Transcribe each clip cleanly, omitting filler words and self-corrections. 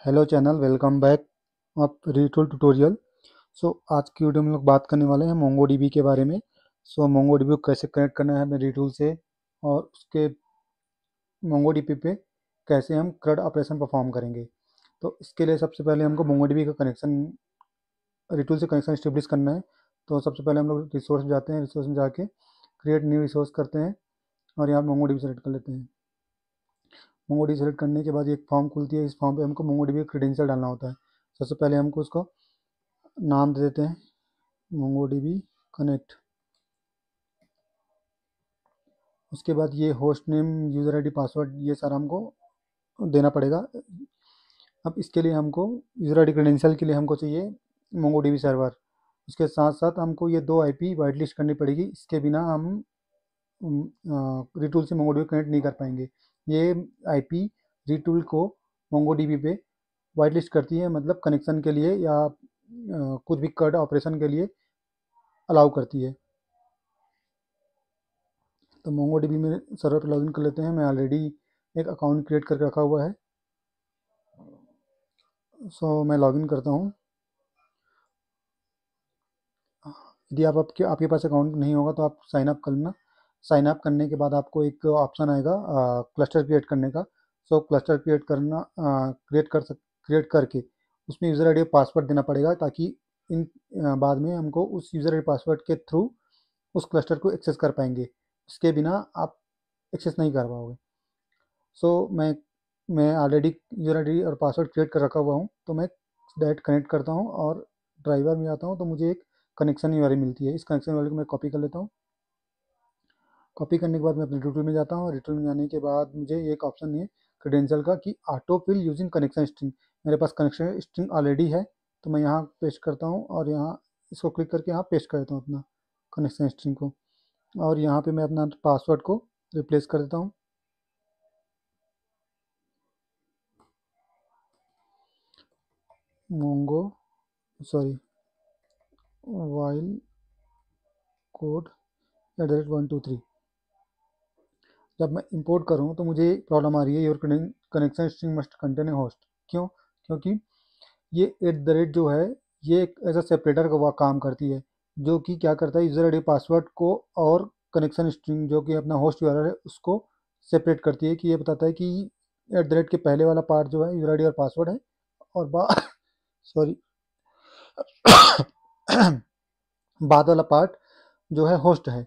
Hello channel, welcome back आप रीटूल tutorial. आज की वीडियो में हम लोग बात करने वाले हैं मोंगोडीबी के बारे में। मोंगोडीबी को कैसे कनेक्ट करना है अपने रीटूल से, और उसके मोंगोडीबी पे कैसे हम CRUD ऑपरेशन परफॉर्म करेंगे। तो इसके लिए सबसे पहले हमको मोंगोडीबी का कनेक्शन, रीटूल से कनेक्शन स्टेब्लिश करना है। तो सबसे पहले हम लोग रिसोर्स में जाते हैं, रिसोर्स में जाके क्रिएट न्यू रिसोर्स करते हैं और यहाँ मोंगोडीबी सेलेक्ट कर लेते हैं। मोंगोडीबी सेलेक्ट करने के बाद एक फॉर्म खुलती है। इस फॉर्म पे हमको मोंगोडीबी का क्रेडेंशियल डालना होता है। सबसे पहले हमको उसको नाम दे देते हैं मोंगोडीबी कनेक्ट। उसके बाद ये host name, user ID, password, ये सारा हमको देना पड़ेगा। अब इसके लिए हमको यूज़र आईडी क्रेडेंशियल के लिए हमको चाहिए मोंगोडीबी सर्वर। उसके साथ साथ हमको ये दो आईपी वाइट लिस्ट करनी पड़ेगी। इसके बिना हम रीटूल से मोंगोडीबी कनेक्ट नहीं कर पाएंगे। ये आईपी रीटूल को मोंगोडीबी पे वाइट लिस्ट करती है, मतलब कनेक्शन के लिए या कुछ भी CRUD ऑपरेशन के लिए अलाउ करती है। तो मोंगोडीबी में सर्वर पर लॉगिन कर लेते हैं। मैं ऑलरेडी एक अकाउंट क्रिएट करके रखा हुआ है। मैं लॉगिन करता हूँ। यदि आपके पास अकाउंट नहीं होगा तो आप साइन अप कर लेना। साइन अप करने के बाद आपको एक ऑप्शन आएगा क्लस्टर क्रिएट करने का। क्लस्टर क्रिएट करना, क्रिएट करके उसमें यूज़र आईडी और पासवर्ड देना पड़ेगा, ताकि इन बाद में हमको उस यूज़र आईडी पासवर्ड के थ्रू उस क्लस्टर को एक्सेस कर पाएंगे। इसके बिना आप एक्सेस नहीं कर पाओगे। सो मैं ऑलरेडी यूज़र आईडी और पासवर्ड क्रिएट कर रखा हुआ हूँ। तो मैं डायरेक्ट कनेक्ट करता हूँ और ड्राइवर में आता हूँ, तो मुझे एक कनेक्शन यूआरएल मिलती है। इस कनेक्शन यूआरएल को मैं कॉपी कर लेता हूँ। कॉपी करने के बाद मैं अपने रीटूल में जाता हूँ। रीटूल में जाने के बाद मुझे एक ऑप्शन है क्रेडेंशियल का कि auto fill using connection string. मेरे पास कनेक्शन स्ट्रिंग ऑलरेडी है, तो मैं यहाँ पेस्ट करता हूँ और यहाँ इसको क्लिक करके यहाँ पेस्ट कर देता हूँ अपना कनेक्शन स्ट्रिंग को। और यहाँ पे मैं अपना पासवर्ड को रिप्लेस कर देता हूँ। Mongo sorry while code @123। जब मैं इंपोर्ट करूँ तो मुझे प्रॉब्लम आ रही है, your connection string must contain a host. क्यों? क्योंकि ये जो है, ये एक ऐसा सेपरेटर का काम करती है, जो कि क्या करता है, यूज़र आईडी पासवर्ड को और कनेक्शन स्ट्रिंग जो कि अपना होस्ट यूआरएल है उसको सेपरेट करती है। कि ये बताता है कि के पहले वाला पार्ट जो है यूज़र आईडी और पासवर्ड है, और सॉरी बाद वाला पार्ट जो है होस्ट है।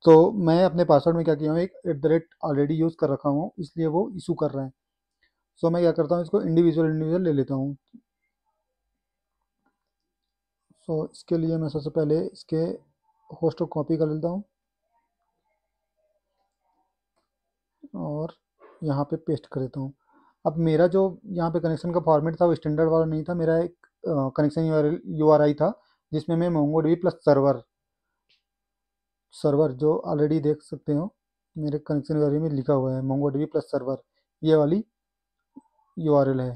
तो मैं अपने पासवर्ड में क्या किया हूँ, एक ऑलरेडी यूज़ कर रखा हूँ, इसलिए वो इशू कर रहा है। मैं क्या करता हूँ, इसको इंडिविजुअल इंडिविजुअल ले लेता हूँ। इसके लिए मैं सबसे पहले इसके होस्ट को कॉपी कर लेता हूँ और यहाँ पे पेस्ट कर देता हूँ। अब मेरा जो यहाँ पे कनेक्शन का फॉर्मेट था वो स्टैंडर्ड वाला नहीं था। मेरा एक कनेक्शन यूआरआई था, जिसमें मैं मोंगोडीबी प्लस सर्वर जो ऑलरेडी देख सकते हो मेरे कनेक्शन यूआरएल में लिखा हुआ है, मोंगोडीबी प्लस सर्वर, ये वाली यूआरएल है।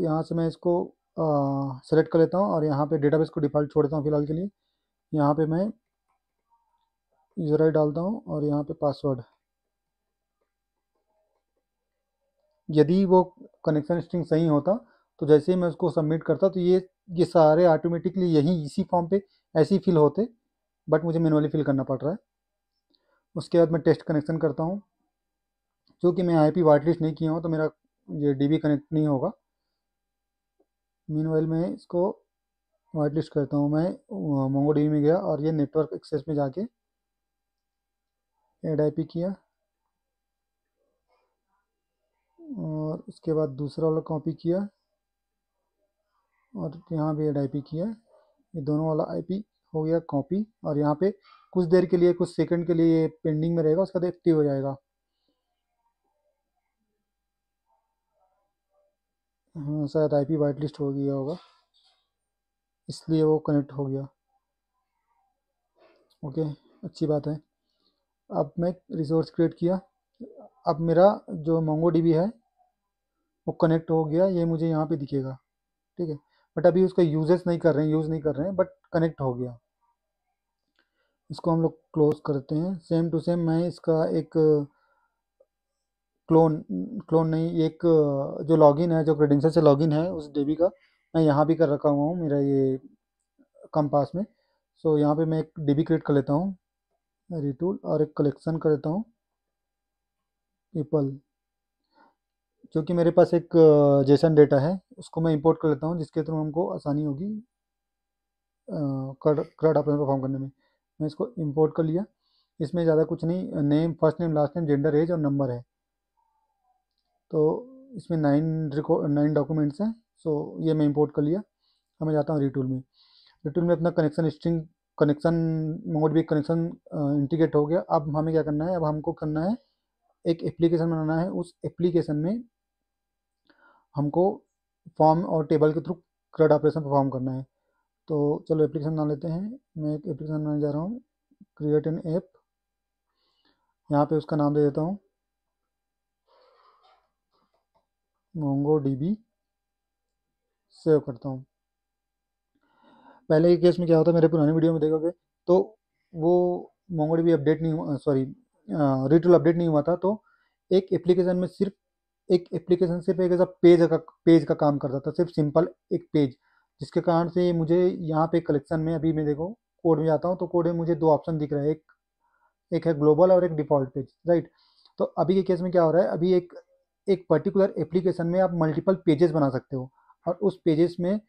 यहाँ से मैं इसको सेलेक्ट कर लेता हूँ और यहाँ पे डेटाबेस को डिफ़ॉल्ट छोड़ देता हूँ फिलहाल के लिए। यहाँ पे मैं यूज़र आई डालता हूँ और यहाँ पे पासवर्ड। यदि वो कनेक्शन स्ट्रिंग सही होता तो जैसे ही मैं उसको सबमिट करता तो ये सारे ऑटोमेटिकली यही इसी फॉर्म पे ऐसे ही फिल होते, बट मुझे मैनुअली फिल करना पड़ रहा है। उसके बाद मैं टेस्ट कनेक्शन करता हूँ। क्योंकि मैं आईपी वाइट लिस्ट नहीं किया हूँ तो मेरा ये डीबी कनेक्ट नहीं होगा। मीनवाइल मैं इसको वाइट लिस्ट करता हूँ। मैं मोंगोडीबी में गया और ये नेटवर्क एक्सेस में जाके ऐड आईपी किया, और उसके बाद दूसरा वाला कॉपी किया और यहाँ भी ऐड आईपी किया। ये दोनों वाला आईपी हो गया कॉपी, और यहाँ पे कुछ देर के लिए, कुछ सेकंड के लिए ये पेंडिंग में रहेगा, उसका बाद एक्टिव हो जाएगा। हाँ, शायद आईपी वाइट लिस्ट हो गया होगा, इसलिए वो कनेक्ट हो गया। ओके, अच्छी बात है। अब मैं रिसोर्स क्रिएट किया। अब मेरा जो मोंगोडीबी है वो कनेक्ट हो गया, ये मुझे यहाँ पे दिखेगा। ठीक है, बट अभी उसका यूज़ नहीं कर रहे हैं, बट कनेक्ट हो गया। इसको हम लोग क्लोज करते हैं। सेम टू सेम मैं इसका एक क्लोन क्लोन नहीं, एक जो लॉगिन है, जो क्रेडेंशियल से लॉगिन है उस डेबी का, मैं यहाँ भी कर रखा हुआ हूँ मेरा ये कंपास में। सो यहाँ पे मैं एक डीबी क्रिएट कर लेता हूँ, रिटूल, और एक कलेक्शन कर लेता हूँ पीपल, क्योंकि मेरे पास एक जेसन डेटा है उसको मैं इंपोर्ट कर लेता हूँ, जिसके थ्रू हमको आसानी होगी CRUD ऑपरेशन परफॉर्म करने में। मैं इसको इंपोर्ट कर लिया। इसमें ज़्यादा कुछ नहीं, name, first name, last name, gender, age और नंबर है। तो इसमें 9 डॉक्यूमेंट्स हैं। सो ये मैं इंपोर्ट कर लिया। अब मैं जाता हूँ रिटूल में। रिटूल में अपना कनेक्शन स्ट्रिंग, कनेक्शन मोड भी, कनेक्शन इंटीग्रेट हो गया। अब हमें क्या करना है, अब हमको करना है एक एप्लीकेशन बनाना है। उस एप्लीकेशन में हमको फॉर्म और टेबल के थ्रू CRUD ऑपरेशन परफॉर्म करना है। तो चलो एप्लीकेशन बना लेते हैं। मैं एक एप्लीकेशन बनाने जा रहा हूँ, क्रिएट एन ऐप। यहाँ पे उसका नाम दे देता हूँ MongoDB। सेव करता हूँ। पहले के केस में क्या होता है, मेरे पुराने वीडियो में देखोगे तो वो MongoDB अपडेट नहीं हुआ, सॉरी रिटूल अपडेट नहीं हुआ था। तो एक एप्लीकेशन में सिर्फ एक एप्लीकेशन सिर्फ एक ऐसा पेज का काम करता था, सिर्फ सिंपल एक पेज, जिसके कारण से मुझे यहाँ पे कलेक्शन में, अभी मैं देखो कोड में जाता हूँ तो कोड में मुझे दो ऑप्शन दिख रहा है, एक एक है ग्लोबल और एक डिफ़ॉल्ट पेज, राइट। तो अभी के केस में क्या हो रहा है, अभी एक एक पर्टिकुलर एप्लीकेशन में आप मल्टीपल पेजेस बना सकते हो, और उस पेजेस में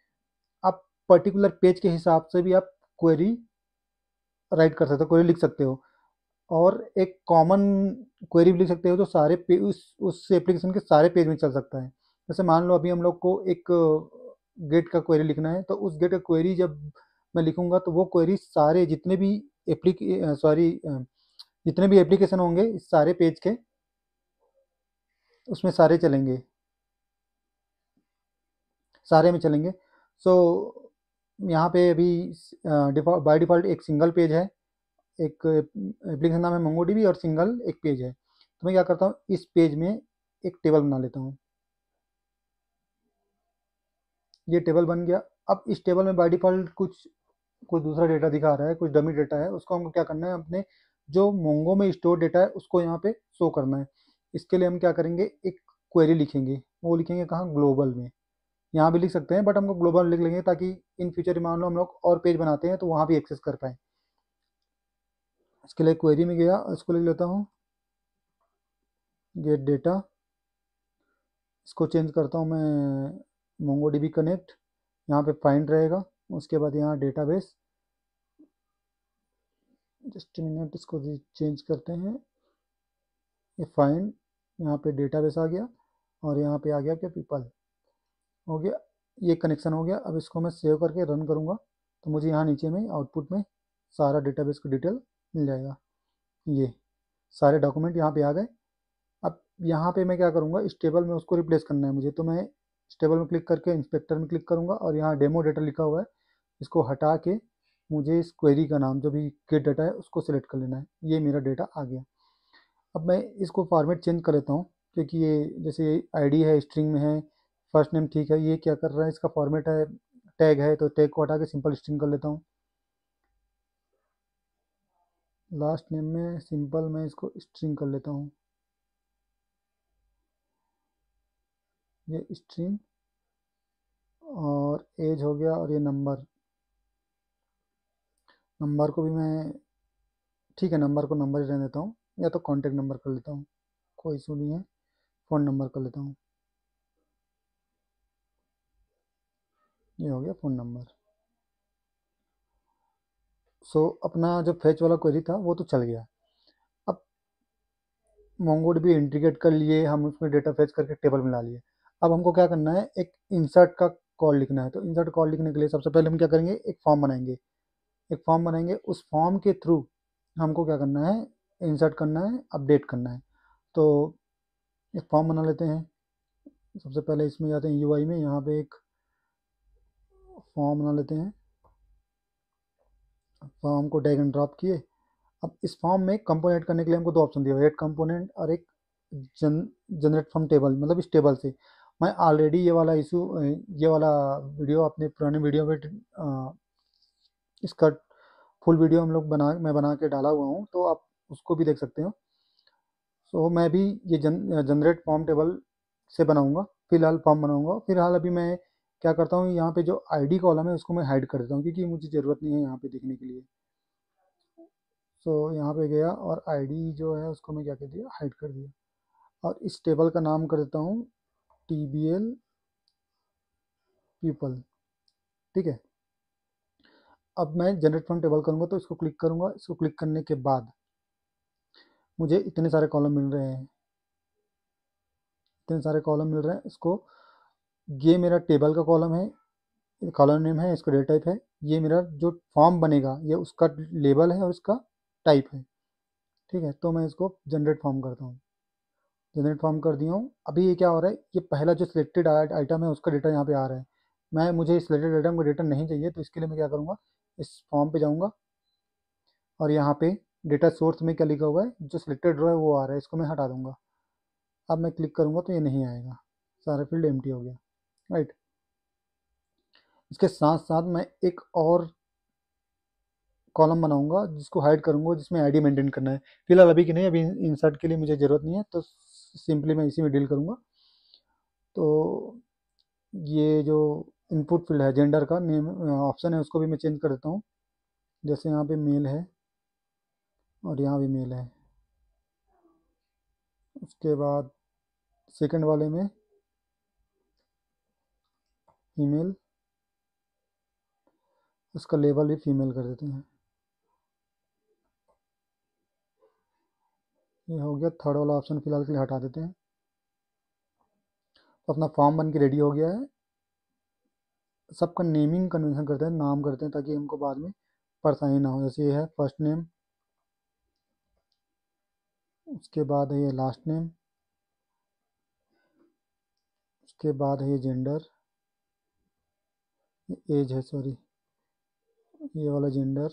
आप पर्टिकुलर पेज के हिसाब से भी आप क्वेरी राइट कर सकते हो, क्वेरी लिख सकते हो। और एक कॉमन क्वेरी भी लिख सकते हो जो सारे उस एप्लीकेशन के सारे पेज में चल सकता है। जैसे मान लो अभी हम लोग को एक गेट का क्वेरी लिखना है, तो उस गेट का क्वेरी जब मैं लिखूंगा तो वो क्वेरी सारे जितने भी जितने भी एप्लीकेशन होंगे इस सारे पेज के, उसमें सारे चलेंगे, सारे में चलेंगे। सो यहाँ पे अभी बाय डिफ़ॉल्ट एक सिंगल पेज है, एक एप्लीकेशन नाम है MongoDB, और सिंगल एक पेज है। तो मैं क्या करता हूँ, इस पेज में एक टेबल बना लेता हूँ। ये टेबल बन गया। अब इस टेबल में बाय डिफ़ॉल्ट कुछ कुछ दूसरा डेटा दिखा रहा है, कुछ डमी डेटा है, उसको हमको क्या करना है, अपने जो मोंगो में स्टोर डेटा है उसको यहाँ पे शो करना है। इसके लिए हम क्या करेंगे, एक क्वेरी लिखेंगे। वो लिखेंगे कहाँ, ग्लोबल में। यहाँ भी लिख सकते हैं बट हमको ग्लोबल लिख लेंगे, ताकि इन फ्यूचर मान लो हम लोग और पेज बनाते हैं तो वहाँ भी एक्सेस कर पाए। इसके लिए क्वेरी में गया, इसको लिख लेता हूँ गेट डेटा। इसको चेंज करता हूँ मैं MongoDB कनेक्ट। यहाँ पे फाइंड रहेगा, उसके बाद यहाँ डेटाबेस। जस्ट मिनट, इसको चेंज करते हैं। ये फाइंड, यहाँ पे डेटाबेस आ गया, और यहाँ पे आ गया क्या, पीपल। हो गया, ये कनेक्शन हो गया। अब इसको मैं सेव करके रन करूँगा तो मुझे यहाँ नीचे में आउटपुट में सारा डेटाबेस का डिटेल मिल जाएगा। ये सारे डॉक्यूमेंट यहाँ पे आ गए। अब यहाँ पे मैं क्या करूँगा, इस टेबल में उसको रिप्लेस करना है मुझे, तो मैं इस टेबल में क्लिक करके इंस्पेक्टर में क्लिक करूँगा, और यहाँ डेमो डेटा लिखा हुआ है, इसको हटा के मुझे इस क्वेरी का नाम जो भी गेट डेटा है उसको सिलेक्ट कर लेना है। ये मेरा डेटा आ गया। अब मैं इसको फॉर्मेट चेंज कर लेता हूँ, क्योंकि ये जैसे आईडी है स्ट्रिंग में है, फर्स्ट नेम ठीक है, ये क्या कर रहा है, इसका फॉर्मेट है टैग है, तो टैग को हटा के सिंपल स्ट्रिंग कर लेता हूँ। लास्ट नेम में सिंपल मैं इसको स्ट्रिंग कर लेता हूँ, ये स्ट्रिंग। और एज हो गया, और ये नंबर, नंबर को भी मैं, ठीक है, नंबर को नंबर ही रहने देता हूँ, या तो कॉन्टैक्ट नंबर कर लेता हूँ, कोई इशू नहीं है। फ़ोन नंबर कर लेता हूँ, ये हो गया फ़ोन नंबर। सो अपना जो फैच वाला क्वेरी था वो तो चल गया। अब MongoDB इंटीग्रेट कर लिए, हम उसमें डेटा फैच करके टेबल में ला लिए। अब हमको क्या करना है, एक इंसर्ट का कॉल लिखना है। तो इंसर्ट कॉल लिखने के लिए सबसे पहले हम क्या करेंगे, एक फॉर्म बनाएंगे। एक फॉर्म बनाएंगे, उस फॉर्म के थ्रू हमको क्या करना है, इंसर्ट करना है, अपडेट करना है। तो एक फॉर्म बना लेते हैं। सबसे पहले इसमें जाते हैं UI में, यहाँ पे एक फॉर्म बना लेते हैं। फॉर्म को ड्रैग एंड ड्रॉप किए। अब इस फॉर्म में कंपोनेंट करने के लिए हमको दो ऑप्शन दिए हुए, ऐड कंपोनेंट और एक जनरेट फ्रॉम टेबल, मतलब इस टेबल से। मैं ऑलरेडी ये वाला वीडियो अपने पुराने वीडियो में इसका फुल वीडियो हम लोग मैं बना के डाला हुआ हूँ, तो आप उसको भी देख सकते हो। सो मैं भी ये जनरेट फॉर्म टेबल से बनाऊंगा, फिलहाल फॉर्म बनाऊंगा। फिलहाल अभी मैं क्या करता हूँ, यहाँ पे जो आईडी कॉलम है उसको मैं हाइड कर देता हूँ, क्योंकि मुझे ज़रूरत नहीं है यहाँ पे दिखने के लिए। सो यहाँ पे गया और आईडी जो है उसको मैं क्या कर दिया, हाइड कर दिया। और इस टेबल का नाम कर देता हूँ TBL पीपल। ठीक है। अब मैं जनरेट फॉर्म टेबल करूँगा तो इसको क्लिक करूँगा। इसको क्लिक करने के बाद मुझे इतने सारे कॉलम मिल रहे हैं, इतने सारे कॉलम मिल रहे हैं। इसको, ये मेरा टेबल का कॉलम है, कॉलम नेम है, इसका डेटा टाइप है। ये मेरा जो फॉर्म बनेगा ये उसका लेबल है और इसका टाइप है। ठीक है, तो मैं इसको जनरेट फॉर्म करता हूँ। जनरेट फॉर्म कर दिया हूँ। अभी ये क्या हो रहा है, ये पहला जो सिलेक्टेड आइटम है उसका डेटा यहाँ पे आ रहा है। मुझे सिलेक्टेड आइटम का डेटा नहीं चाहिए, तो इसके लिए मैं क्या करूँगा, इस फॉर्म पे जाऊँगा और यहाँ पे डेटा सोर्स में क्या लिखा हुआ है, जो सिलेक्टेड रो है वो आ रहा है, इसको मैं हटा दूंगा। अब मैं क्लिक करूँगा तो ये नहीं आएगा, सारा फील्ड एम्प्टी हो गया। राइट। इसके साथ साथ मैं एक और कॉलम बनाऊंगा जिसको हाइड करूंगा, जिसमें आईडी मेंटेन करना है। फिलहाल अभी की नहीं, अभी इंसर्ट के लिए मुझे ज़रूरत नहीं है, तो सिंपली मैं इसी में डील करूंगा। तो ये जो इनपुट फील्ड है, जेंडर का नेम ऑप्शन है, उसको भी मैं चेंज कर देता हूँ। जैसे यहाँ पे मेल है और यहाँ भी मेल है। उसके बाद सेकंड वाले में फीमेल, उसका लेबल भी फीमेल कर देते हैं। ये हो गया। थर्ड वाला ऑप्शन फिलहाल के लिए हटा देते हैं। तो अपना फॉर्म बन के रेडी हो गया है। सबका नेमिंग कन्वेंशन करते हैं, नाम करते हैं, ताकि हमको बाद में परेशानी ना हो। जैसे ये है फर्स्ट नेम, उसके बाद है ये लास्ट नेम, उसके बाद है ये जेंडर, एज है, सॉरी, ये वाला जेंडर,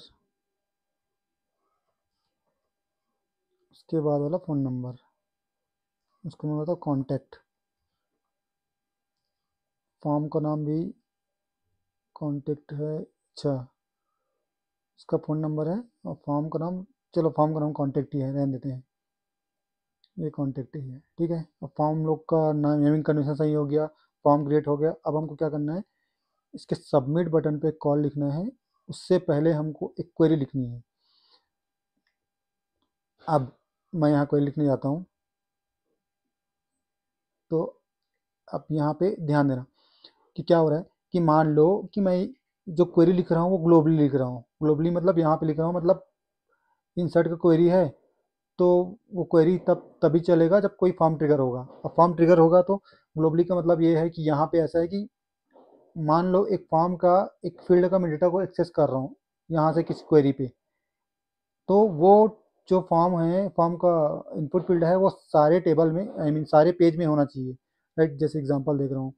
उसके बाद वाला फ़ोन नंबर, उसको मैं बताऊँ कॉन्टैक्ट। फॉर्म का नाम भी कॉन्टैक्ट है। अच्छा, इसका फ़ोन नंबर है और फॉर्म का नाम, चलो फॉर्म का नाम कॉन्टैक्ट ही है, रहने देते हैं, ये कॉन्टैक्ट ही है। ठीक है। अब फॉर्म लोग का नाम, नेमिंग कन्वेंशन सही हो गया, फॉर्म क्रिएट हो गया। अब हमको क्या करना है, इसके सबमिट बटन पे कॉल लिखना है। उससे पहले हमको एक क्वेरी लिखनी है। अब मैं यहाँ क्वेरी लिखने जाता हूँ। तो अब यहाँ पे ध्यान देना कि क्या हो रहा है, कि मान लो कि मैं जो क्वेरी लिख रहा हूँ वो ग्लोबली लिख रहा हूँ। ग्लोबली मतलब यहाँ पे लिख रहा हूँ, मतलब इंसर्ट का क्वेरी है, तो वो क्वेरी तभी चलेगा जब कोई फॉर्म ट्रिगर होगा। और फॉर्म ट्रिगर होगा तो ग्लोबली का मतलब ये है कि यहाँ पे ऐसा है कि मान लो एक फॉर्म का, एक फील्ड का मैं डेटा को एक्सेस कर रहा हूँ यहाँ से किसी क्वेरी पे, तो वो जो फॉर्म है, फॉर्म का इनपुट फील्ड है, वो सारे टेबल में, आई मीन सारे पेज में होना चाहिए। राइट। जैसे एग्जांपल देख रहा हूँ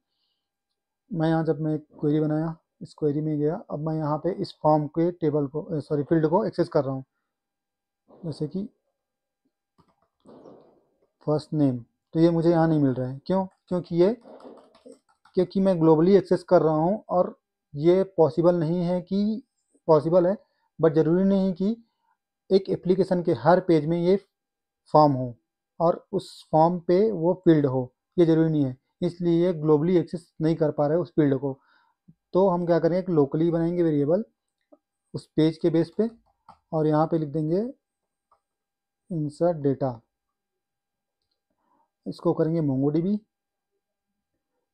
मैं यहाँ, जब मैं एक क्वेरी बनाया, इस क्वेरी में गया, अब मैं यहाँ पे इस फॉर्म के टेबल को, सॉरी, फील्ड को एक्सेस कर रहा हूँ। जैसे कि फर्स्ट नेम, तो ये मुझे यहाँ नहीं मिल रहा है। क्यों? क्योंकि मैं ग्लोबली एक्सेस कर रहा हूँ, और ये पॉसिबल नहीं है कि, पॉसिबल है बट ज़रूरी नहीं कि एक एप्लीकेशन के हर पेज में ये फॉर्म हो और उस फॉर्म पे वो फील्ड हो, ये ज़रूरी नहीं है। इसलिए ये ग्लोबली एक्सेस नहीं कर पा रहे उस फील्ड को। तो हम क्या करेंगे, एक लोकली बनाएंगे वेरिएबल उस पेज के बेस पे, और यहाँ पे लिख देंगे इंसर्ट डेटा। इसको करेंगे मोंगोडीबी।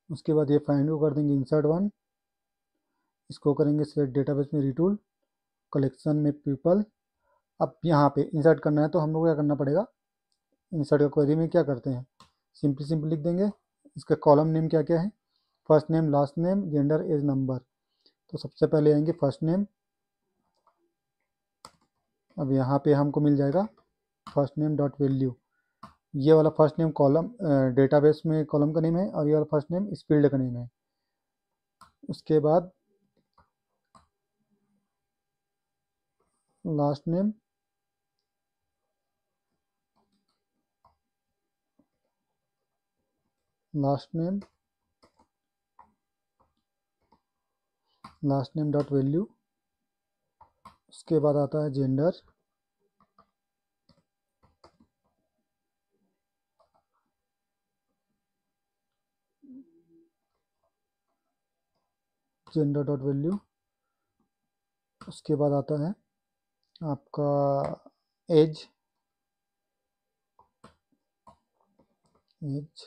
उसके बाद ये फाइंड को कर देंगे इंसर्ट वन। इसको करेंगे सेलेक्ट डेटाबेस में रिटूल, कलेक्शन में पीपल। अब यहाँ पे इंसर्ट करना है तो हम लोग क्या करना पड़ेगा, इंसर्ट का क्वेरी में क्या करते हैं, सिंपली सिंपली लिख देंगे इसका कॉलम नेम क्या क्या है, first name, last name, gender, age, number. तो सबसे पहले आएंगे फर्स्ट नेम। अब यहाँ पे हमको मिल जाएगा फर्स्ट नेम डॉट वैल्यू। ये वाला फर्स्ट नेम कॉलम डेटाबेस में कॉलम का नेम है, और ये वाला फर्स्ट नेम इस फील्ड का नेम है। उसके बाद last name, last name, last name dot value. उसके बाद आता है जेंडर, जेंडर डॉट वैल्यू। उसके बाद आता है आपका एज। एज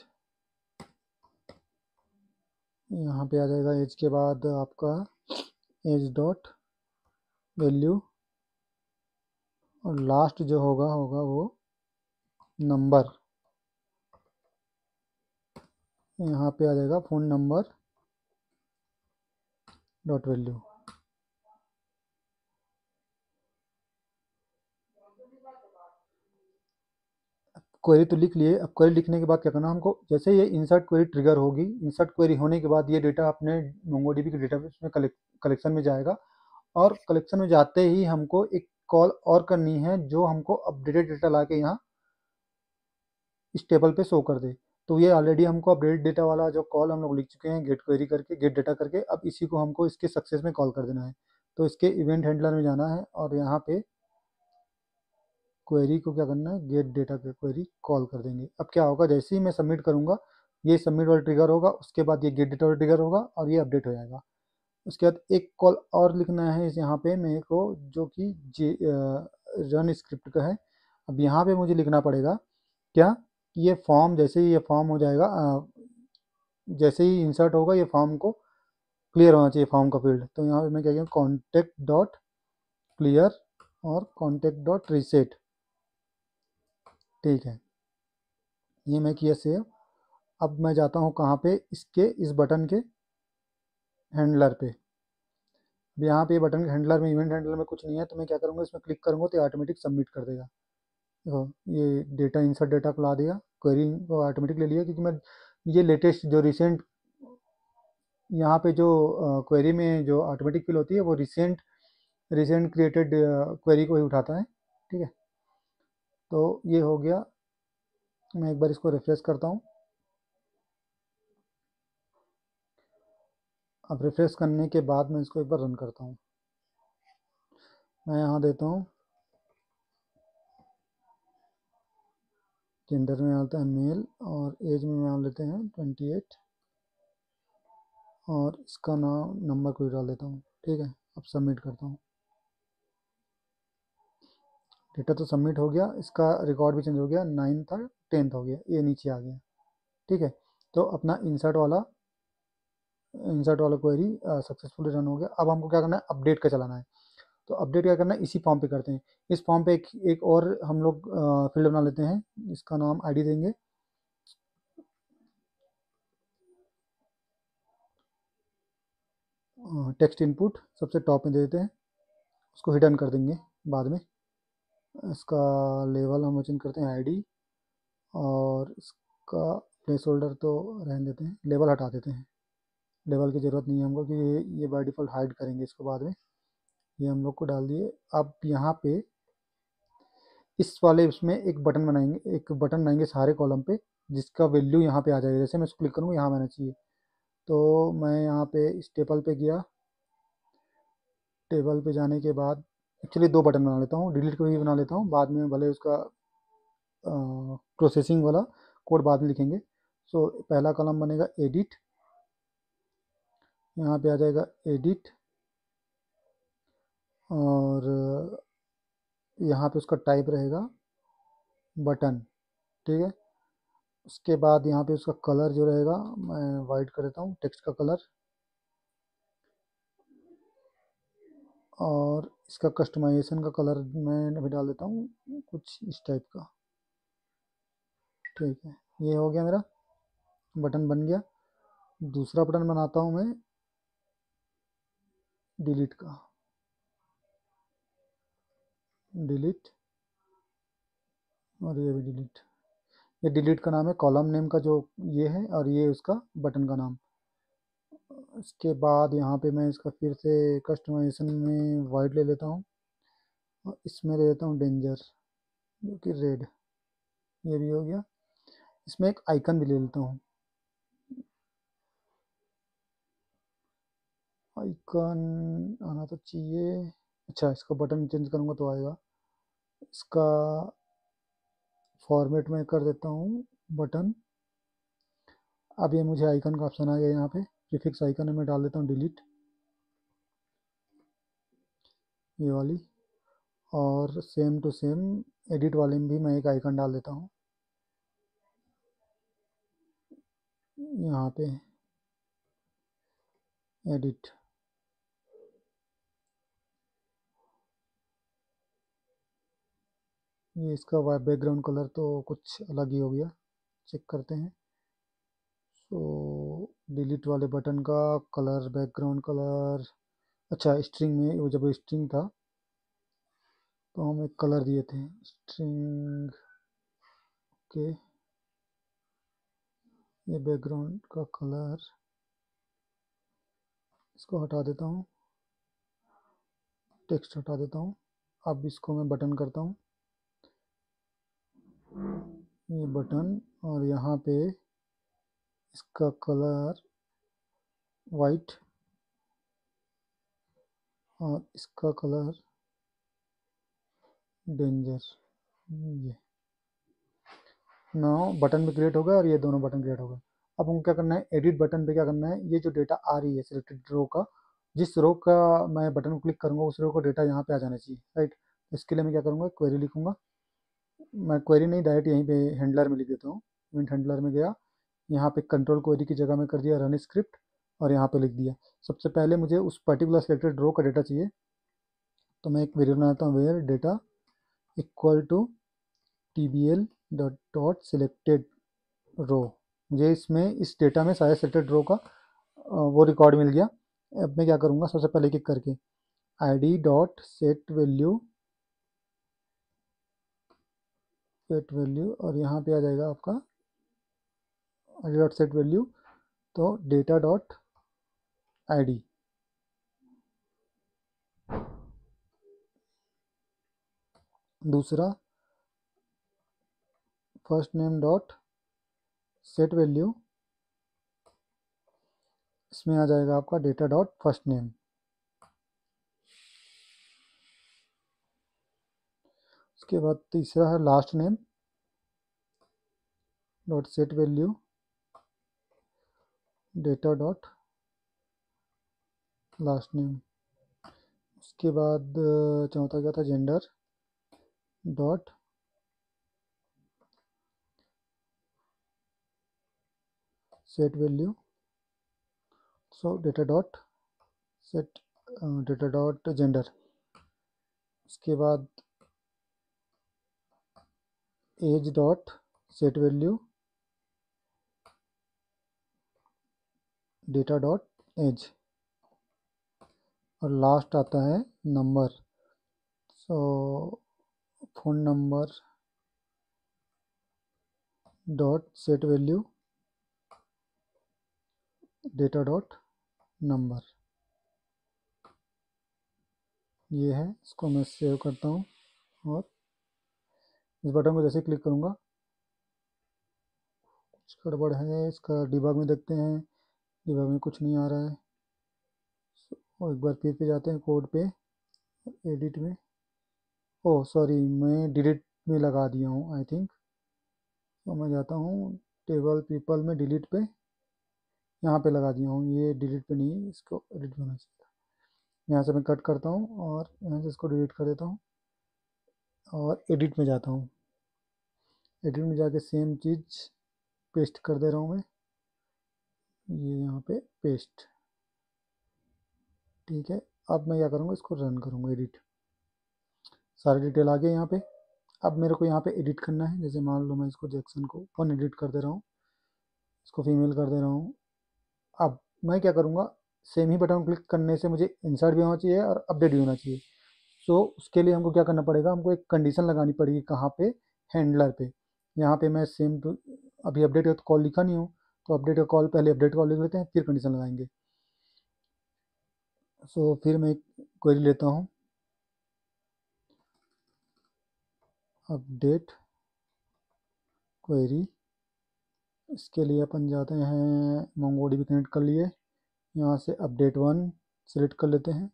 यहाँ पे आ जाएगा। एज के बाद आपका एज डॉट वैल्यू, और लास्ट जो होगा वो नंबर। यहाँ पे आ जाएगा phone number dot value. Query तो लिख लिए। अब क्वेरी लिखने के बाद क्या करना हमको, जैसे ये इंसर्ट क्वेरी ट्रिगर होगी, इंसर्ट क्वेरी होने के बाद ये डेटा अपने मोंगोडीबी के डेटाबेस में कलेक्शन में जाएगा, और कलेक्शन में जाते ही हमको एक कॉल और करनी है जो हमको अपडेटेड डेटा ला के यहाँ इस टेबल पे शो कर दे। तो ये ऑलरेडी हमको अपडेटेड डेटा वाला जो कॉल हम लोग लिख चुके हैं, गेट क्वेरी करके, गेट डेटा करके। अब इसी को हमको इसके सक्सेस में कॉल कर देना है। तो इसके इवेंट हैंडलर में जाना है और यहाँ पे क्वेरी को क्या करना है, गेट डेटा पे क्वेरी कॉल कर देंगे। अब क्या होगा, जैसे ही मैं सबमिट करूँगा ये सबमिट वाला ट्रिगर होगा, उसके बाद ये गेट डेटा वाला ट्रिगर होगा और ये अपडेट हो जाएगा। उसके बाद एक कॉल और लिखना है इस यहाँ पे मेरे को, जो कि रन स्क्रिप्ट का है। अब यहाँ पे मुझे लिखना पड़ेगा क्या, ये फॉर्म, जैसे ही ये फॉर्म हो जाएगा, जैसे ही इंसर्ट होगा ये फॉर्म को क्लियर होना चाहिए, फॉर्म का फील्ड। तो यहाँ पे मैं क्या किया, कॉन्टेक्ट डॉट क्लियर और कॉन्टेक्ट डॉट रीसेट। ठीक है, ये मैं किया सेव। अब मैं जाता हूँ कहाँ पे, इसके इस बटन के हैंडलर पे। अब यहाँ पे बटन के हैंडलर में, इवेंट हैंडलर में कुछ नहीं है, तो मैं क्या करूँगा, इसमें क्लिक करूँगा तो ऑटोमेटिक सबमिट कर देगा। देखो ये डेटा, इंसर्ट डेटा को ला दिया, क्वेरी को ऑटोमेटिक ले लिया, क्योंकि मैं ये लेटेस्ट जो रिसेंट यहाँ पे जो क्वेरी में जो ऑटोमेटिक फिल होती है वो रिसेंट क्रिएटेड क्वेरी को ही उठाता है। ठीक है, तो ये हो गया। मैं एक बार इसको रिफ्रेश करता हूँ। अब रिफ्रेश करने के बाद मैं इसको एक बार रन करता हूँ। मैं यहाँ देता हूँ, जेंडर में आता है मेल, और एज में मान लेते हैं 28, और इसका नाम नंबर को डाल देता हूँ। ठीक है, अब सबमिट करता हूँ। डेटा तो सबमिट हो गया, इसका रिकॉर्ड भी चेंज हो गया, 9 था 10th हो गया, ये नीचे आ गया। ठीक है, तो अपना इंसर्ट वाला क्वेरी सक्सेसफुली रन हो गया। अब हमको क्या करना है, अपडेट का चलाना है। तो अपडेट क्या करना है, इसी फॉर्म पे करते हैं। इस फॉर्म पे एक और हम लोग फील्ड बना लेते हैं, इसका नाम आईडी देंगे। टेक्स्ट इनपुट सबसे टॉप में दे देते हैं, उसको हिडन कर देंगे बाद में। इसका लेवल हम चेंज करते हैं आईडी, और इसका प्लेस होल्डर तो रहने देते हैं, लेवल हटा देते हैं। लेवल की ज़रूरत नहीं है हमको, कि ये बाय डिफ़ॉल्ट हाइड करेंगे इसको बाद में। ये हम लोग को डाल दिए। अब यहाँ पे इस वाले उसमें एक बटन बनाएंगे, सारे कॉलम पे, जिसका वैल्यू यहाँ पे आ जाएगा। जैसे मैं इसको क्लिक करूँगा यहाँ आना चाहिए। तो मैं यहाँ पे इस टेबल पे गया, टेबल पे जाने के बाद एक्चुअली दो बटन बना लेता हूँ, डिलीट को भी बना लेता हूँ, बाद में भले उसका प्रोसेसिंग वाला कोड बाद में लिखेंगे। सो पहला कॉलम बनेगा एडिट, यहाँ पे आ जाएगा एडिट, और यहाँ पे उसका टाइप रहेगा बटन। ठीक है, उसके बाद यहाँ पे उसका कलर जो रहेगा, मैं वाइट कर देता हूँ टेक्स्ट का कलर, और इसका कस्टमाइजेशन का कलर मैं अभी डाल देता हूँ कुछ इस टाइप का। ठीक है, ये हो गया, मेरा बटन बन गया। दूसरा बटन बनाता हूँ मैं डिलीट का, डिलीट, और ये भी डिलीट। ये डिलीट का नाम है, कॉलम नेम का जो ये है, और ये उसका बटन का नाम। इसके बाद यहाँ पे मैं इसका फिर से कस्टमाइजेशन में वाइट ले लेता हूँ, और इसमें ले लेता हूँ डेंजर, जो कि रेड। ये भी हो गया। इसमें एक आइकन भी ले लेता हूँ, आइकन आना तो चाहिए। अच्छा, इसका बटन चेंज करूँगा तो आएगा। इसका फॉर्मेट में कर देता हूँ बटन। अब ये मुझे आइकन का ऑप्शन आ गया, यहाँ पे प्रीफिक्स आइकन है, मैं डाल देता हूँ डिलीट। ये वाली, और सेम टू सेम एडिट वाले में भी मैं एक आइकन डाल देता हूँ यहाँ पे, एडिट। ये इसका बैकग्राउंड कलर तो कुछ अलग ही हो गया, चेक करते हैं। सो डिलीट वाले बटन का कलर, बैकग्राउंड कलर, अच्छा स्ट्रिंग में वो जब स्ट्रिंग था तो हम एक कलर दिए थे स्ट्रिंग के, ये बैकग्राउंड का कलर, इसको हटा देता हूँ, टेक्स्ट हटा देता हूँ। अब इसको मैं बटन करता हूँ, ये बटन, और यहाँ पे इसका कलर वाइट और इसका कलर डेंजर। ये नाउ बटन भी क्रिएट हो गया और ये दोनों बटन क्रिएट हो गए। अब हमको क्या करना है, एडिट बटन पे क्या करना है, ये जो डेटा आ रही है सिलेक्टेड रो का, जिस रो का मैं बटन को क्लिक करूंगा उस रो का डेटा यहाँ पे आ जाना चाहिए, राइट। इसके लिए मैं क्या करूँगा, क्वेरी लिखूंगा। मैं क्वेरी नहीं, डायरेक्ट यहीं पे हैंडलर में लिख देता हूँ। इवेंट हैंडलर में गया, यहाँ पे कंट्रोल क्वेरी की जगह में कर दिया रन स्क्रिप्ट, और यहाँ पे लिख दिया। सबसे पहले मुझे उस पर्टिकुलर सिलेक्टेड रो का डेटा चाहिए, तो मैं एक वेरिएबल बनाता हूँ, where data equal to tbl dot selected row. मुझे इसमें इस डेटा में सारे सिलेक्टेड रो का वो रिकॉर्ड मिल गया। अब मैं क्या करूँगा, सबसे पहले क्लिक करके id डॉट सेट वैल्यू, और यहाँ पे आ जाएगा आपका id डॉट सेट वैल्यू, तो डेटा डॉट id, दूसरा first name dot set value, इसमें आ जाएगा आपका डेटा डॉट फर्स्ट नेम। उसके बाद तीसरा है last name dot set value, data dot last name. उसके बाद चौथा क्या था, gender dot set value, so data dot set, data dot gender. उसके बाद age dot set value, data dot age, और लास्ट आता है number, so phone number dot set value, data dot number. ये है, इसको मैं सेव करता हूँ, और इस बटन को जैसे क्लिक करूँगा, कुछ गड़बड़ है, इसका डिबग में देखते हैं, डिबग में कुछ नहीं आ रहा है। और एक बार फिर पे जाते हैं कोड पे, एडिट में, ओह सॉरी मैं डिलीट में लगा दिया हूँ आई थिंक। तो मैं जाता हूँ टेबल पीपल में, डिलीट पे यहाँ पे लगा दिया हूँ, ये डिलीट पे नहीं, इसको एडिट होना चाहिए था। यहाँ से मैं कट करता हूँ और यहाँ से इसको डिलीट कर देता हूँ, और एडिट में जाता हूँ। एडिट में जाके सेम चीज़ पेस्ट कर दे रहा हूँ मैं, ये यहाँ पे पेस्ट, ठीक है। अब मैं क्या करूँगा, इसको रन करूँगा, एडिट, सारी डिटेल आ गया यहाँ पे। अब मेरे को यहाँ पे एडिट करना है, जैसे मान लो मैं इसको जैक्सन को वन एडिट कर दे रहा हूँ, इसको फीमेल कर दे रहा हूँ। अब मैं क्या करूँगा, सेम ही बटन क्लिक करने से मुझे इंसर्ट भी होना चाहिए और अपडेट भी होना चाहिए। सो उसके लिए हमको क्या करना पड़ेगा, हमको एक कंडीशन लगानी पड़ेगी, कहाँ पे, हैंडलर पे। यहाँ पे मैं सेम टू, अभी अपडेट का कॉल लिखा नहीं हूँ, तो अपडेट का कॉल, पहले अपडेट कॉल लिख लेते हैं, फिर कंडीशन लगाएंगे। सो फिर मैं एक क्वेरी लेता हूँ, अपडेट क्वेरी। इसके लिए अपन जाते हैं, मोंगोडीबी कनेक्ट कर लिए, यहाँ से अपडेट वन सेलेक्ट कर लेते हैं।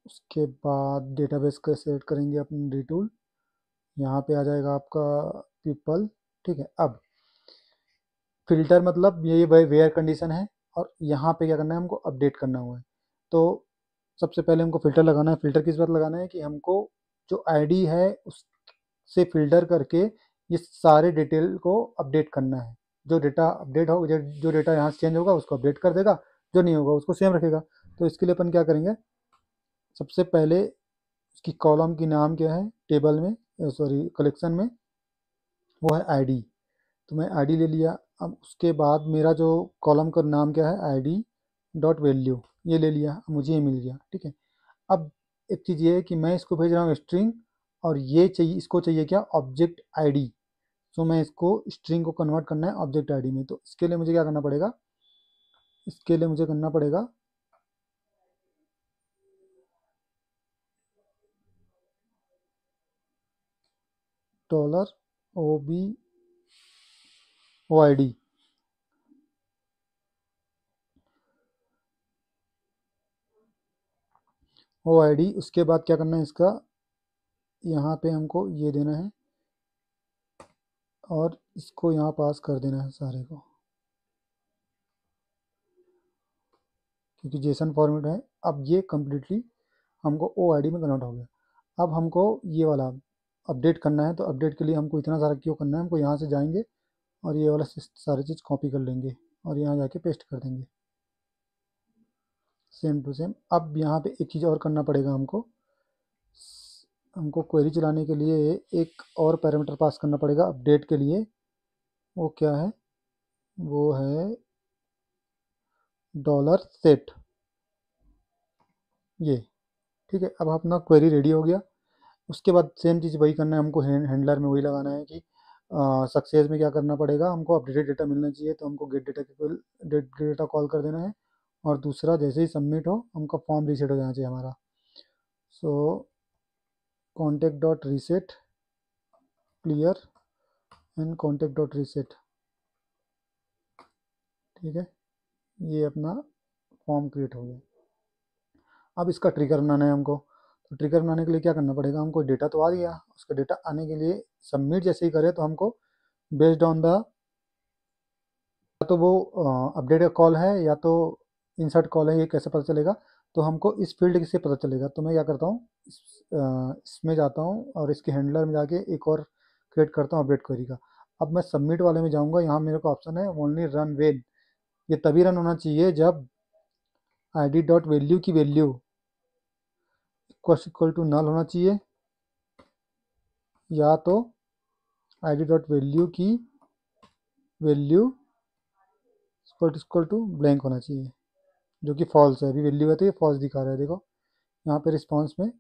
उसके बाद डेटाबेस का सेलेक्ट करेंगे अपन, डीटूल, यहाँ पे आ जाएगा आपका पीपल, ठीक है। अब फिल्टर मतलब ये वेयर कंडीशन है, और यहाँ पे क्या करना है, हमको अपडेट करना हुआ है। तो सबसे पहले हमको फ़िल्टर लगाना है। फ़िल्टर किस बात लगाना है कि हमको जो आईडी है उससे फ़िल्टर करके ये सारे डिटेल को अपडेट करना है। जो डेटा अपडेट हो, जो डेटा यहाँ से चेंज होगा उसको अपडेट कर देगा, जो नहीं होगा उसको सेम रखेगा। तो इसके लिए अपन क्या करेंगे, सबसे पहले उसकी कॉलम की नाम क्या है टेबल में, सॉरी कलेक्शन में, वो है आईडी। तो मैं आईडी ले लिया। अब उसके बाद मेरा जो कॉलम का नाम क्या है, आईडी डॉट वैल्यू, ये ले लिया, अब मुझे ये मिल गया। ठीक है। अब एक चीज़ ये है कि मैं इसको भेज रहा हूँ स्ट्रिंग, और ये चाहिए, इसको चाहिए क्या, ऑब्जेक्ट आईडी। तो मैं इसको स्ट्रिंग को कन्वर्ट करना है ऑब्जेक्ट आईडी में। तो इसके लिए मुझे क्या करना पड़ेगा, इसके लिए मुझे करना पड़ेगा dollar O B O I D. O I D, उसके बाद क्या करना है, इसका यहाँ पे हमको ये देना है और इसको यहाँ पास कर देना है सारे को, क्योंकि जेसन फॉर्मेट है। अब ये कम्प्लीटली हमको ओ आई डी में कन्वर्ट हो गया। अब हमको ये वाला अपडेट करना है। तो अपडेट के लिए हमको इतना सारा क्यों करना है, हमको यहाँ से जाएंगे और ये वाला सारी चीज़ कॉपी कर लेंगे और यहाँ जाके पेस्ट कर देंगे सेम टू सेम। अब यहाँ पे एक चीज़ और करना पड़ेगा हमको, हमको क्वेरी चलाने के लिए एक और पैरामीटर पास करना पड़ेगा अपडेट के लिए। वो क्या है, वो है डॉलर सेट, ये। ठीक है। अब अपना क्वेरी रेडी हो गया। उसके बाद सेम चीज़ वही करना है हमको, हैंडलर में वही लगाना है कि सक्सेस में क्या करना पड़ेगा, हमको अपडेटेड डेटा मिलना चाहिए। तो हमको गेट डेटा कॉल कर देना है, और दूसरा जैसे ही सबमिट हो हमको फॉर्म रीसेट हो जाना चाहिए हमारा। So contact dot reset clear and contact dot reset. ठीक है, ये अपना फॉर्म क्रिएट हो गया। अब इसका ट्रिगर बनाना है हमको। तो ट्रिगर बनाने के लिए क्या करना पड़ेगा, हमको डेटा तो आ गया, उसका डेटा आने के लिए सबमिट जैसे ही करे तो हमको बेस्ड ऑन द, या तो वो अपडेट का कॉल है या तो इंसर्ट कॉल है, ये कैसे पता चलेगा। तो हमको इस फील्ड से पता चलेगा। तो मैं क्या करता हूँ, इसमें जाता हूँ और इसके हैंडलर में जाके एक और क्रिएट करता हूँ अपडेट क्वेरी का। अब मैं सबमिट वाले में जाऊँगा, यहाँ मेरे को ऑप्शन है ओनली रन वेन। ये तभी रन होना चाहिए जब आई डी डॉट वैल्यू की वैल्यू इक्वल टू नल होना चाहिए, या तो आई डी डॉट वैल्यू की वैल्यू इक्वल टू ब्लैंक होना चाहिए, जो कि फॉल्स है। अभी वैल्यू है तो ये फॉल्स दिखा रहा है, देखो यहाँ पे रिस्पॉन्स में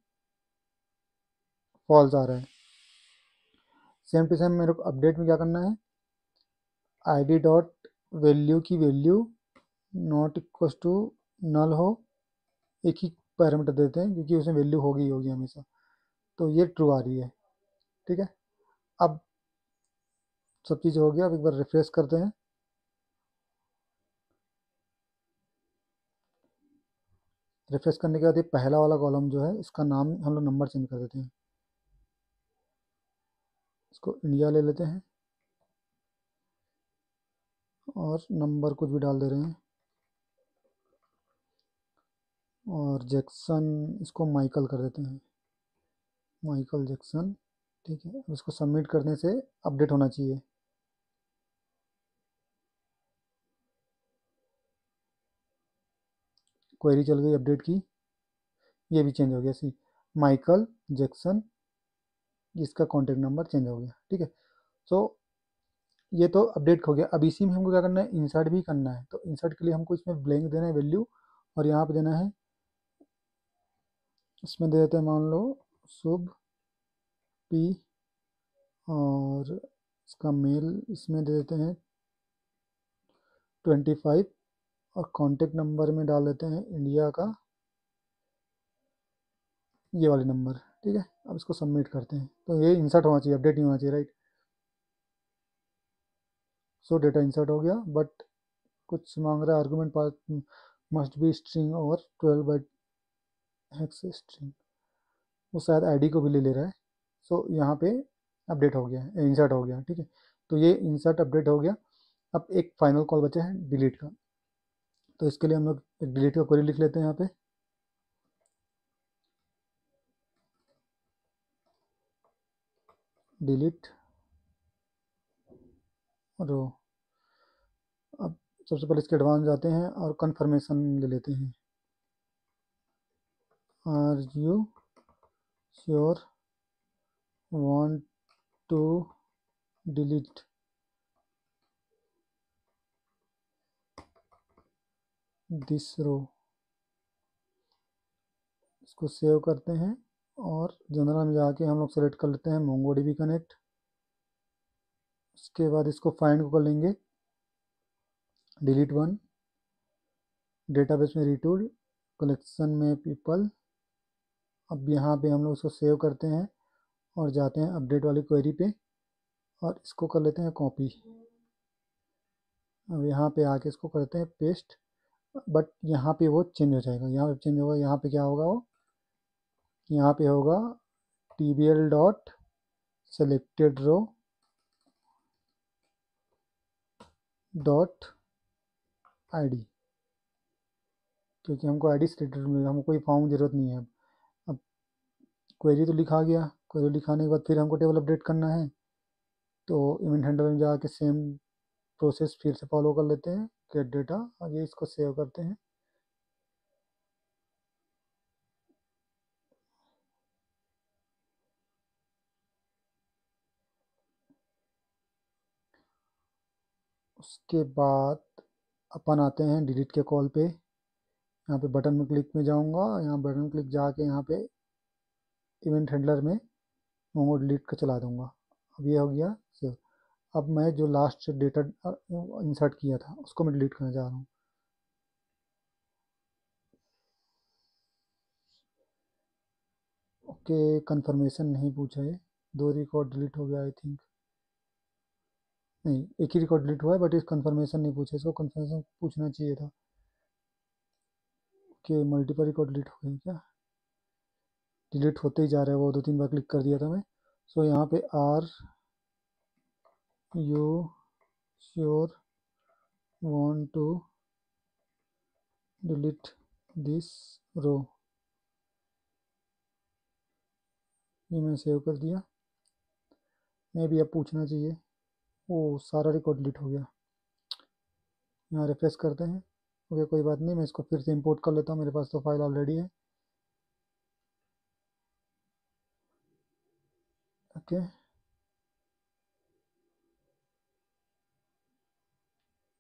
फॉल्स आ रहा है। सेम टू सेम मेरे को अपडेट में क्या करना है, आई डी डॉट वैल्यू की value not equal to null हो, एक ही पैरामीटर देते हैं क्योंकि उसमें वैल्यू होगी ही होगी हमेशा। तो ये ट्रू आ रही है। ठीक है। अब सब चीज़ हो गया। अब एक बार रिफ्रेश करते हैं। रिफ्रेश करने के बाद ये पहला वाला कॉलम जो है, इसका नाम हम लोग नंबर चेंज कर देते हैं। इसको इंडिया ले लेते हैं और नंबर कुछ भी डाल दे रहे हैं, और जैक्सन इसको माइकल कर देते हैं, माइकल जैक्सन। ठीक है। अब इसको सबमिट करने से अपडेट होना चाहिए। क्वेरी चल गई अपडेट की, ये भी चेंज हो गया। सी माइकल जैक्सन, इसका कॉन्टेक्ट नंबर चेंज हो गया। ठीक है। सो ये तो अपडेट हो गया। अब इसी में हमको क्या करना है, इंसर्ट भी करना है। तो इंसर्ट के लिए हमको इसमें ब्लैंक देना है वैल्यू, और यहाँ पे देना है, इसमें दे देते हैं मान लो शुभ पी, और इसका मेल इसमें दे देते हैं 25, और कॉन्टेक्ट नंबर में डाल देते हैं इंडिया का ये वाले नंबर। ठीक है। अब इसको सबमिट करते हैं। तो ये इंसर्ट होना चाहिए, अपडेट नहीं होना चाहिए, राइट। सो डेटा इंसर्ट हो गया, बट कुछ मांग रहा है, argument pass must be string और 12 बाइट हेक्स स्ट्रिंग, वो शायद आईडी को भी ले रहा है। सो यहाँ पे अपडेट हो गया है, इंसर्ट हो गया। ठीक है। तो ये इंसर्ट अपडेट हो गया। अब एक फाइनल कॉल बचा है डिलीट का। तो इसके लिए हम लोग एक डिलीट का क्वेरी लिख लेते हैं यहाँ पे। डिलीट रो। अब सबसे पहले इसके एडवांस जाते हैं और कंफर्मेशन ले लेते हैं। Are you sure want to delete this row. इसको सेव करते हैं और जनरल में जाके हम लोग सेलेक्ट कर लेते हैं मोंगोडीबी कनेक्ट। उसके बाद इसको फाइंड को कर लेंगे डिलीट वन, डेटाबेस में रीटूल, कलेक्शन में पीपल। अब यहाँ पे हम लोग इसको सेव करते हैं और जाते हैं अपडेट वाली क्वेरी पे और इसको कर लेते हैं कॉपी। अब यहाँ पे आके इसको करते हैं पेस्ट, बट यहाँ पे वो चेंज हो जाएगा। यहाँ पे चेंज होगा, यहाँ पे क्या होगा, वो यहाँ पे होगा tbl डॉट सेलेक्टेड रो डॉट id, क्योंकि हमको आईडी सेलेक्टेड मिलेगा, हमको कोई फॉर्म की जरूरत नहीं है। अब क्वेरी तो लिखा गया, क्वेरी लिखाने के बाद फिर हमको टेबल अपडेट करना है, तो इवेंट हैंडलर में जाके सेम प्रोसेस फिर से फॉलो कर लेते हैं, गेट डेटा, और ये इसको सेव करते हैं। उसके बाद अपन आते हैं डिलीट के कॉल पे। यहाँ पे बटन में क्लिक में जाऊँगा, यहाँ बटन क्लिक जाके यहाँ पे इवेंट हैंडलर में मोंगो डिलीट का चला दूँगा। अब ये हो गया सेव। अब मैं जो लास्ट डेटा इंसर्ट किया था उसको मैं डिलीट करना चाह रहा हूँ। ओके, कंफर्मेशन नहीं पूछा है, 2 रिकॉर्ड डिलीट हो गया आई थिंक, नहीं एक ही रिकॉर्ड डिलीट हुआ है, बट इस कंफर्मेशन नहीं पूछा, इसको कंफर्मेशन पूछना चाहिए था कि मल्टीपल रिकॉर्ड डिलीट हो गए क्या। डिलीट होते ही जा रहा है वो, 2-3 बार क्लिक कर दिया था मैं। सो यहाँ पे are you sure want to delete this row, ये मैंने सेव कर दिया। मैं भी अब पूछना चाहिए, वो सारा रिकॉर्ड डिलीट हो गया। यहाँ रिफ्रेश करते हैं, ओके कोई बात नहीं, मैं इसको फिर से इंपोर्ट कर लेता हूँ, मेरे पास तो फाइल ऑलरेडी है। ओके,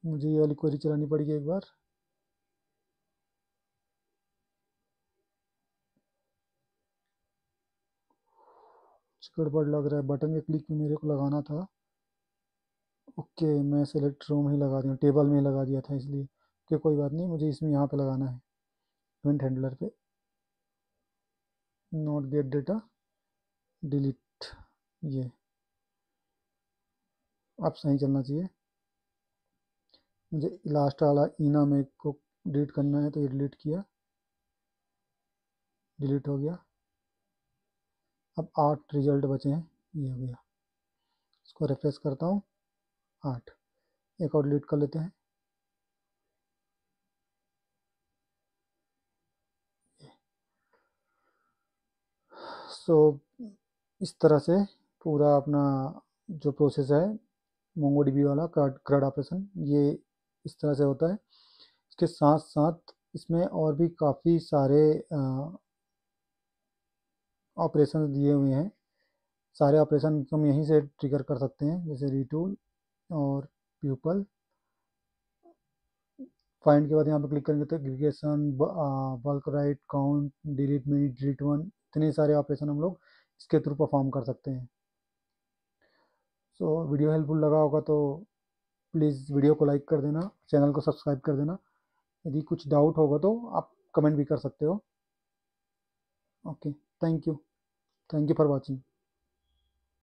मुझे ये वाली क्वेरी चलानी पड़ेगी एक बार। गड़बड़ लग रहा है, बटन के क्लिक में मेरे को लगाना था। ओके, मैं सेलेक्ट रो में ही लगा दिया, टेबल में ही लगा दिया था इसलिए। ओके कोई बात नहीं, मुझे इसमें यहाँ पे लगाना है इवेंट हैंडलर पे, नॉट गेट डेटा डिलीट, ये अब सही चलना चाहिए। मुझे लास्ट वाला इना में को डिलीट करना है, तो ये डिलीट किया, डिलीट हो गया। अब 8 रिजल्ट बचे हैं, ये हो गया। इसको रिफ्रेश करता हूँ, 8, एक और डिलीट कर लेते हैं। सो इस तरह से पूरा अपना जो प्रोसेस है मोंगोडीबी वाला CRUD ऑपरेशन, ये इस तरह से होता है। इसके साथ साथ इसमें और भी काफ़ी सारे ऑपरेशन दिए हुए हैं। सारे ऑपरेशन हम यहीं से ट्रिगर कर सकते हैं, जैसे रीटूल और प्यूपल। फाइंड के बाद यहाँ पर क्लिक करेंगे तो aggregation, bulk right, count, delete mini, delete one, इतने सारे ऑपरेशन हम लोग इसके थ्रू परफॉर्म कर सकते हैं। सो वीडियो हेल्पफुल लगा होगा तो प्लीज़ वीडियो को लाइक कर देना, चैनल को सब्सक्राइब कर देना। यदि कुछ डाउट होगा तो आप कमेंट भी कर सकते हो। Okay, thank you for watching.